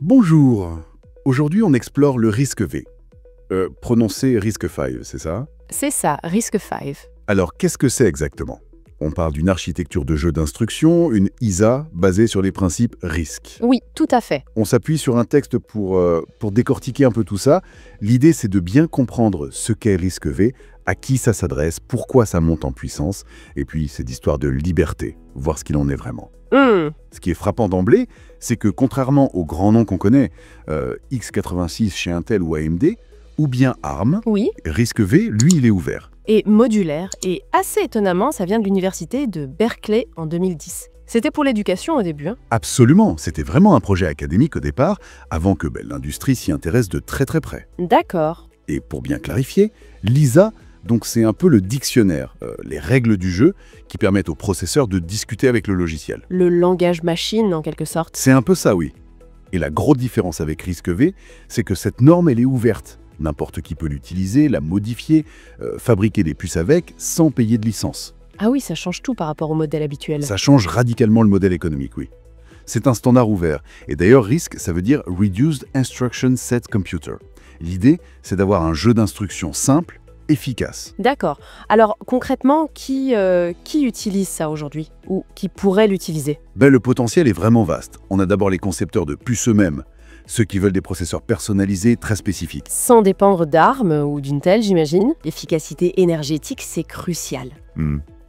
Bonjour. Aujourd'hui, on explore le risque V. Prononcé risque 5, c'est ça? C'est ça, risque 5. Alors, qu'est-ce que c'est exactement? On parle d'une architecture de jeu d'instruction, une ISA basée sur les principes risque. Oui, tout à fait. On s'appuie sur un texte pour décortiquer un peu tout ça. L'idée, c'est de bien comprendre ce qu'est risque V, à qui ça s'adresse, pourquoi ça monte en puissance, et puis c'est d'histoire de liberté, voir ce qu'il en est vraiment. Ce qui est frappant d'emblée, c'est que contrairement aux grands noms qu'on connaît, x86 chez Intel ou AMD, ou bien ARM, Oui, risque V, lui, il est ouvert. et modulaire. Et assez étonnamment, ça vient de l'université de Berkeley en 2010. C'était pour l'éducation au début. Absolument, c'était vraiment un projet académique au départ, avant que l'industrie s'y intéresse de très très près. D'accord. Et pour bien clarifier, l'ISA, donc c'est un peu le dictionnaire, les règles du jeu qui permettent au processeur de discuter avec le logiciel. Le langage machine, en quelque sorte. C'est un peu ça, oui. Et la grosse différence avec risque V, c'est que cette norme, elle est ouverte. N'importe qui peut l'utiliser, la modifier, fabriquer des puces avec, sans payer de licence. Ah oui, ça change tout par rapport au modèle habituel. Ça change radicalement le modèle économique, oui. C'est un standard ouvert. Et d'ailleurs, RISC, ça veut dire Reduced Instruction Set Computer. L'idée, c'est d'avoir un jeu d'instructions simple, efficace. D'accord. Alors, concrètement, qui utilise ça aujourd'hui? Ou qui pourrait l'utiliser? Le potentiel est vraiment vaste. On a d'abord les concepteurs de puces eux-mêmes, ceux qui veulent des processeurs personnalisés très spécifiques. Sans dépendre d'ARM ou d'Intel, j'imagine. L'efficacité énergétique, c'est crucial.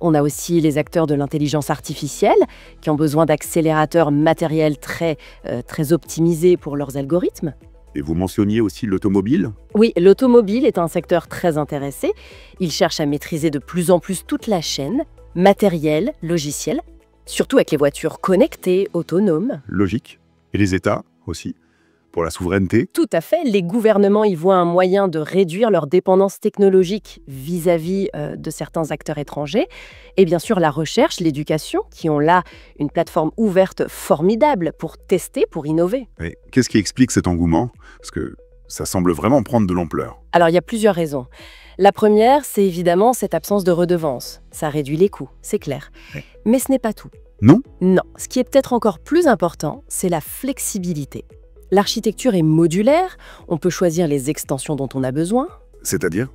On a aussi les acteurs de l'intelligence artificielle qui ont besoin d'accélérateurs matériels très optimisés pour leurs algorithmes. Et vous mentionniez aussi l'automobile? Oui, l'automobile est un secteur très intéressé. Il cherche à maîtriser de plus en plus toute la chaîne, matériel, logiciel, surtout avec les voitures connectées, autonomes. Logique. Et les États aussi, pour la souveraineté? Tout à fait, les gouvernements y voient un moyen de réduire leur dépendance technologique vis-à-vis de certains acteurs étrangers. Et bien sûr, la recherche, l'éducation, qui ont là une plateforme ouverte formidable pour tester, pour innover. Et qu'est-ce qui explique cet engouement? Parce que ça semble vraiment prendre de l'ampleur. Alors, il y a plusieurs raisons. La première, c'est évidemment cette absence de redevance. Ça réduit les coûts, c'est clair. Ouais. Mais ce n'est pas tout. Non? Non, ce qui est peut-être encore plus important, c'est la flexibilité. L'architecture est modulaire, on peut choisir les extensions dont on a besoin. C'est-à-dire?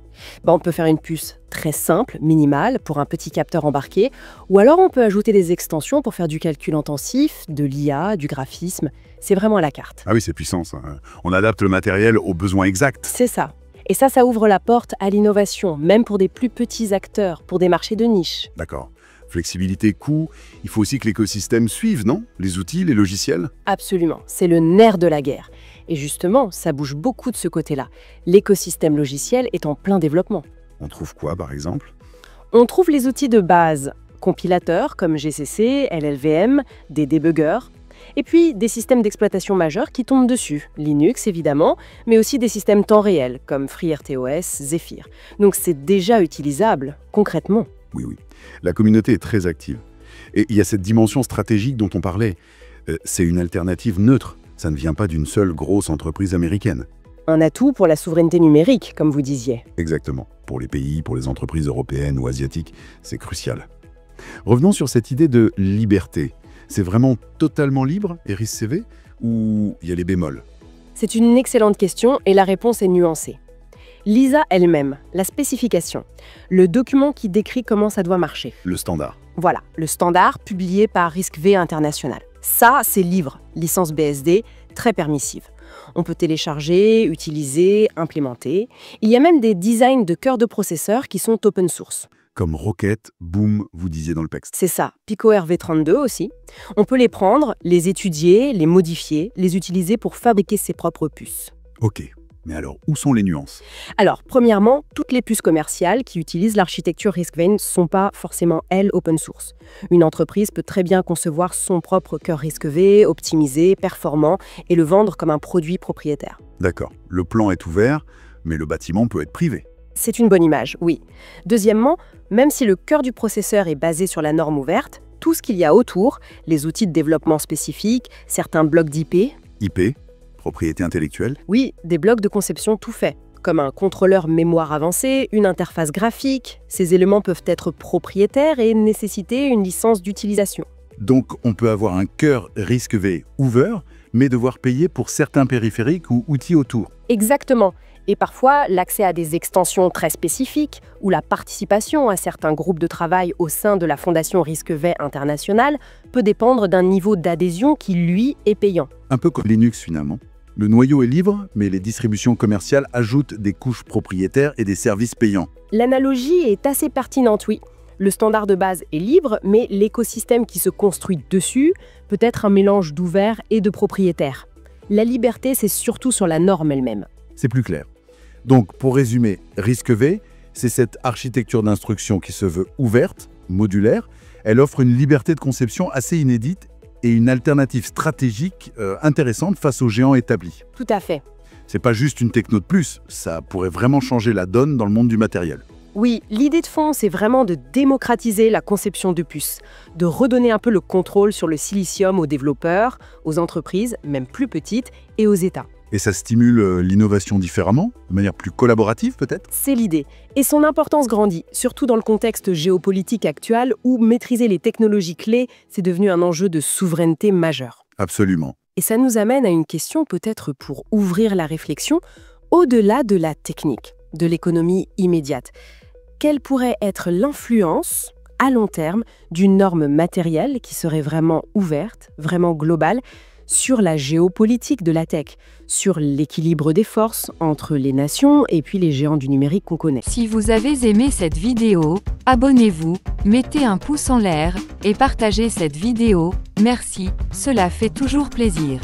On peut faire une puce très simple, minimale, pour un petit capteur embarqué, ou alors on peut ajouter des extensions pour faire du calcul intensif, de l'IA, du graphisme. C'est vraiment à la carte. Ah oui, c'est puissant ça. On adapte le matériel aux besoins exacts. C'est ça. Et ça ouvre la porte à l'innovation, même pour des plus petits acteurs, pour des marchés de niche. D'accord. Flexibilité, coût, il faut aussi que l'écosystème suive, non? Les outils, les logiciels? Absolument, c'est le nerf de la guerre. Et justement, ça bouge beaucoup de ce côté-là. L'écosystème logiciel est en plein développement. On trouve quoi, par exemple? On trouve les outils de base, compilateurs comme GCC, LLVM, des débuggers, et puis des systèmes d'exploitation majeurs qui tombent dessus, Linux évidemment, mais aussi des systèmes temps réel comme FreeRTOS, Zephyr. Donc c'est déjà utilisable, concrètement. Oui. La communauté est très active. Et il y a cette dimension stratégique dont on parlait. C'est une alternative neutre. Ça ne vient pas d'une seule grosse entreprise américaine. Un atout pour la souveraineté numérique, comme vous disiez. Exactement. Pour les pays, pour les entreprises européennes ou asiatiques, c'est crucial. Revenons sur cette idée de liberté. C'est vraiment totalement libre, RISC-V, ou il y a les bémols? C'est une excellente question et la réponse est nuancée. L'ISA elle-même, la spécification, le document qui décrit comment ça doit marcher. Le standard. Voilà, le standard publié par RISC-V International. Ça, c'est libre, licence BSD, très permissive. On peut télécharger, utiliser, implémenter. Il y a même des designs de cœur de processeur qui sont open source. Comme Rocket, Boom, vous disiez dans le texte. C'est ça, Pico RV32 aussi. On peut les prendre, les étudier, les modifier, les utiliser pour fabriquer ses propres puces. Ok. Mais alors, où sont les nuances? Alors, premièrement, toutes les puces commerciales qui utilisent l'architecture RISC-V ne sont pas forcément, elles, open source. Une entreprise peut très bien concevoir son propre cœur RISC-V, optimisé, performant, et le vendre comme un produit propriétaire. D'accord. Le plan est ouvert, mais le bâtiment peut être privé. C'est une bonne image, oui. Deuxièmement, même si le cœur du processeur est basé sur la norme ouverte, tout ce qu'il y a autour, les outils de développement spécifiques, certains blocs d'IP... IP, propriété intellectuelle? Oui, des blocs de conception tout faits, comme un contrôleur mémoire avancé, une interface graphique. Ces éléments peuvent être propriétaires et nécessiter une licence d'utilisation. Donc, on peut avoir un cœur RISC-V ouvert, mais devoir payer pour certains périphériques ou outils autour. Exactement. Et parfois, l'accès à des extensions très spécifiques ou la participation à certains groupes de travail au sein de la Fondation Risque-V internationale peut dépendre d'un niveau d'adhésion qui, lui, est payant. Un peu comme Linux finalement. Le noyau est libre, mais les distributions commerciales ajoutent des couches propriétaires et des services payants. L'analogie est assez pertinente, oui. Le standard de base est libre, mais l'écosystème qui se construit dessus peut être un mélange d'ouvert et de propriétaire. La liberté, c'est surtout sur la norme elle-même. C'est plus clair. Donc, pour résumer, Risque-V, c'est cette architecture d'instruction qui se veut ouverte, modulaire. Elle offre une liberté de conception assez inédite et une alternative stratégique intéressante face aux géants établis. Tout à fait. C'est pas juste une techno de plus, ça pourrait vraiment changer la donne dans le monde du matériel. Oui, l'idée de fond, c'est vraiment de démocratiser la conception de puces, de redonner un peu le contrôle sur le silicium aux développeurs, aux entreprises, même plus petites, et aux États. Et ça stimule l'innovation différemment, de manière plus collaborative peut-être? C'est l'idée. Et son importance grandit, surtout dans le contexte géopolitique actuel où maîtriser les technologies clés, c'est devenu un enjeu de souveraineté majeur. Absolument. Et ça nous amène à une question peut-être pour ouvrir la réflexion, au-delà de la technique, de l'économie immédiate. Quelle pourrait être l'influence, à long terme, d'une norme matérielle qui serait vraiment ouverte, vraiment globale, sur la géopolitique de la tech, sur l'équilibre des forces entre les nations et puis les géants du numérique qu'on connaît. Si vous avez aimé cette vidéo, abonnez-vous, mettez un pouce en l'air et partagez cette vidéo. Merci, cela fait toujours plaisir.